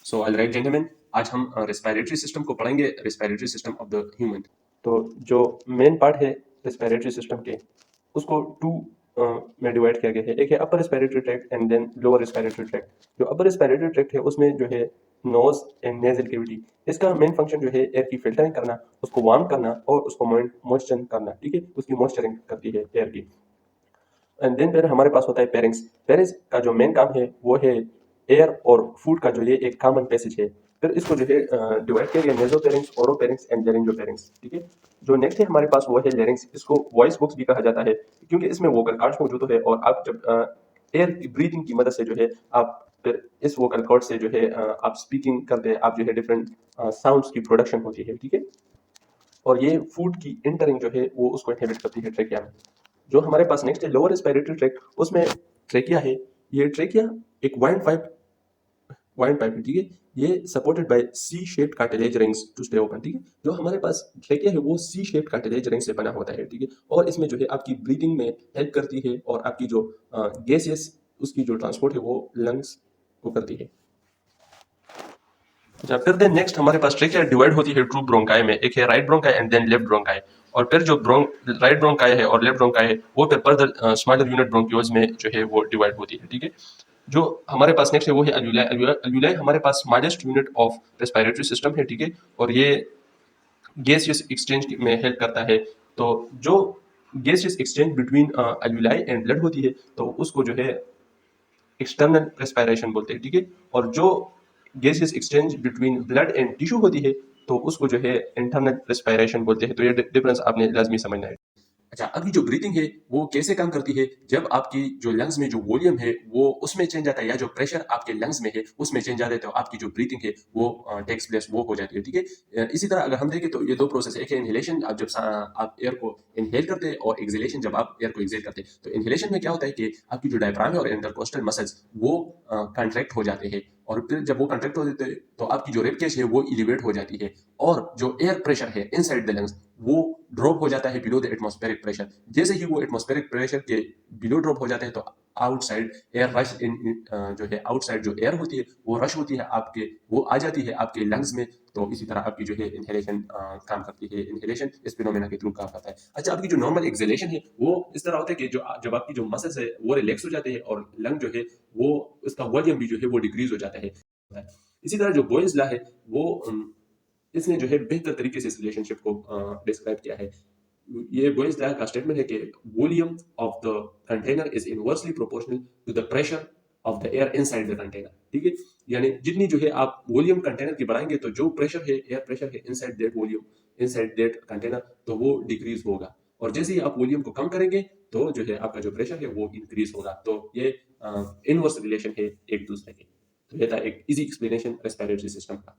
So alright gentleman, आज हम respiratory system को पढ़ेंगे, respiratory system of the human. तो जो मेन पार्ट है रेस्पिरेटरी सिस्टम के, उसको टू में डिवाइड किया गया है। एक है upper respiratory tract and then lower respiratory tract. जो अपर रेस्पिरेटरी ट्रैक्ट है उसमें जो है नोज एंड नेजल कैविटी, इसका मेन फंक्शन जो है एयर की फिल्टरिंग करना, उसको वार्म करना और उसको मॉइस्चर करना। ठीक है, उसकी मॉइस्चरिंग करती है एयर की। एंड देन फिर हमारे पास होता है पेरिंग्स। पेरिंग्स का जो मेन काम है वो है एयर और फूड का जो ये एक कॉमन पैसेज है। फिर इसको जो है डिवाइड किया गया नेजोफेरिंग्स, ओरोफेरिंग्स एंड लेरिंगोफेरिंग्स। ठीक है, जो नेक्स्ट है हमारे पास वो है लेरिंग्स। इसको वॉइस बॉक्स भी कहा जाता है क्योंकि इसमें वोकल कॉर्ड्स मौजूद है और आप जब एयर की ब्रीथिंग की मदद से जो है आप फिर इस वोकल कॉर्ड से जो है आप स्पीकिंग करते हैं, आप जो है डिफरेंट साउंड्स की प्रोडक्शन होती है। ठीक है, और ये फूड की इंटरिंग जो है वो उसको इनहिबिट करती है ट्रेकिया में। जो हमारे पास नेक्स्ट है लोअर रेस्पिरेटरी ट्रैक्ट, उसमें ट्रेकिया है। ये ट्रेकिया एक वाइंड पाइप है। ठीक है, ये supported by C shaped cartilage rings to stay open. ठीक है, जो हमारे पास ट्रेकिया है वो सी शेप्ड कार्टिलेज रिंग से बना होता है। ठीक है, और इसमें जो है आपकी ब्रीथिंग में हेल्प करती है और आपकी जो गैसेस उसकी जो ट्रांसपोर्ट है वो लंग्स को करती है। अच्छा, फिर देन नेक्स्ट हमारे पास ट्रेकिया डिवाइड होती है टू ब्रोंकाई में। एक है right bronchi and then left bronchi. और फिर जो राइट ब्रोंकाई है और लेफ्ट ब्रोंकाई है वो फिर फर्दर स्मॉलर यूनिट ब्रोंक्यूल्स में जो है वो डिवाइड होती है। ठीक है, जो हमारे पास नेक्स्ट है वो है अल्विलाई। अल्विलाई हमारे पास smallest unit of respiratory system है। ठीक है, और ये गैसियस एक्सचेंज में हेल्प करता है। तो जो gaseous exchange between alveoli and blood होती है तो उसको जो है एक्सटर्नल रेस्पिरेशन बोलते हैं। ठीक है, और जो gaseous exchange between blood and tissue होती है तो उसको जो है इंटरनल रेस्पिरेशन बोलते हैं। तो ये डिफरेंस आपने लाजमी समझना है। अच्छा, अभी जो ब्रीथिंग है वो कैसे काम करती है? जब आपकी जो लंग्स में जो वॉल्यूम है वो उसमें चेंज आता है, या जो प्रेशर आपके लंग्स में है उसमें चेंज आता है, तो आपकी जो ब्रीथिंग है वो टेक्स प्लेस वो हो जाती है। ठीक है, इसी तरह अगर हम देखें तो ये दो प्रोसेस है। एक है इनहेलेशन, आप जब आप एयर को इनहेल करते हैं, और एक्सहेलेशन जब आप एयर को एक्सहेल करते हैं। तो इनहेलेशन में क्या होता है कि आपकी जो डायफ्राम है और इंटरकोस्टल मसल्स वो कॉन्ट्रैक्ट हो जाते हैं, और फिर जब वो कॉन्ट्रैक्ट हो जाते हैं तो आपकी जो रेब केज है वो इलिवेट हो जाती है, और जो एयर प्रेशर है इनसाइड द लंग्स वो ड्रॉप हो जाता है बिलो द एटमॉस्फेरिक प्रेशर। जैसे ही वो एटमॉस्फेरिक प्रेशर के बिलो ड्रॉप हो जाते हैं तो आउटसाइड एयर रश इन जो है आउटसाइड जो एयर होती है वो रश होती है आपके, वो आ जाती है आपके लंग्स में। तो इसी तरह आपकी जो है इनहेलेशन काम करती है। इनहेलेशन इस फिनोमेना के थ्रू काम करता है। अच्छा, आपकी जो नॉर्मल एक्सहेलेशन है वो इस तरह होता है कि जो जब आपकी जो मसल्स है वो रिलैक्स हो जाते हैं और लंग जो है वो उसका वॉल्यूम भी जो है वो डिक्रीज हो जाता है। इसी तरह जो बॉयल्स लॉ है वो इसने जो है बेहतर तरीके से इस रिलेशनशिप को डिस्क्राइब किया है। ये बॉयल्स लॉ का स्टेटमेंट है कि volume of the container is inversely proportional to the pressure of the air inside the container. ठीक है, यानी जितनी जो है आप वॉल्यूम कंटेनर की बढ़ाएंगे तो जो प्रेशर है, एयर प्रेशर है inside that volume, inside that container, तो वो डिक्रीज होगा। और जैसे ही आप वॉल्यूम को कम करेंगे तो जो है आपका जो प्रेशर है वो इंक्रीज होगा। तो ये इनवर्स रिलेशन है एक दूसरे के। तो ये था एक इजी एक्सप्लेनेशन रेस्पिरेटरी सिस्टम का।